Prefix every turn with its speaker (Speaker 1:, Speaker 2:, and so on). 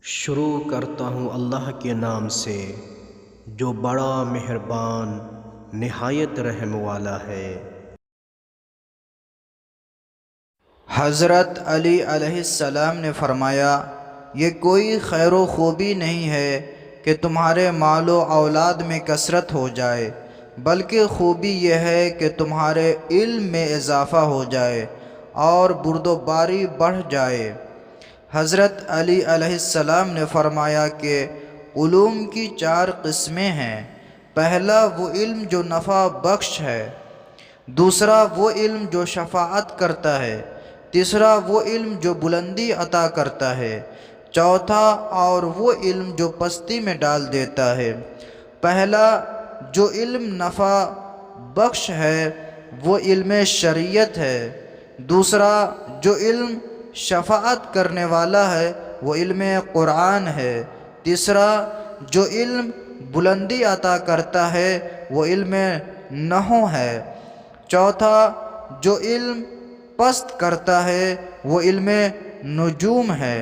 Speaker 1: شروع کرتا ہوں اللہ کے نام سے جو بڑا مہربان نہایت رحم والا ہے۔
Speaker 2: حضرت علی علیہ السلام نے فرمایا، یہ کوئی خیر و خوبی نہیں ہے کہ تمہارے مال و اولاد میں کثرت ہو جائے، بلکہ خوبی یہ ہے کہ تمہارے علم میں اضافہ ہو جائے اور برد و باری بڑھ جائے۔ حضرت علی علیہ السلام نے فرمایا کہ علوم کی 4 قسمیں ہیں۔ پہلا وہ علم جو نفع بخش ہے، دوسرا وہ علم جو شفاعت کرتا ہے، تیسرا وہ علم جو بلندی عطا کرتا ہے، چوتھا اور وہ علم جو پستی میں ڈال دیتا ہے۔ پہلا جو علم نفع بخش ہے وہ علم شریعت ہے، دوسرا جو علم شفاعت کرنے والا ہے وہ علم قرآن ہے، تیسرا جو علم بلندی عطا کرتا ہے وہ علم نحو ہے، چوتھا جو علم پست کرتا ہے وہ علم نجوم ہے۔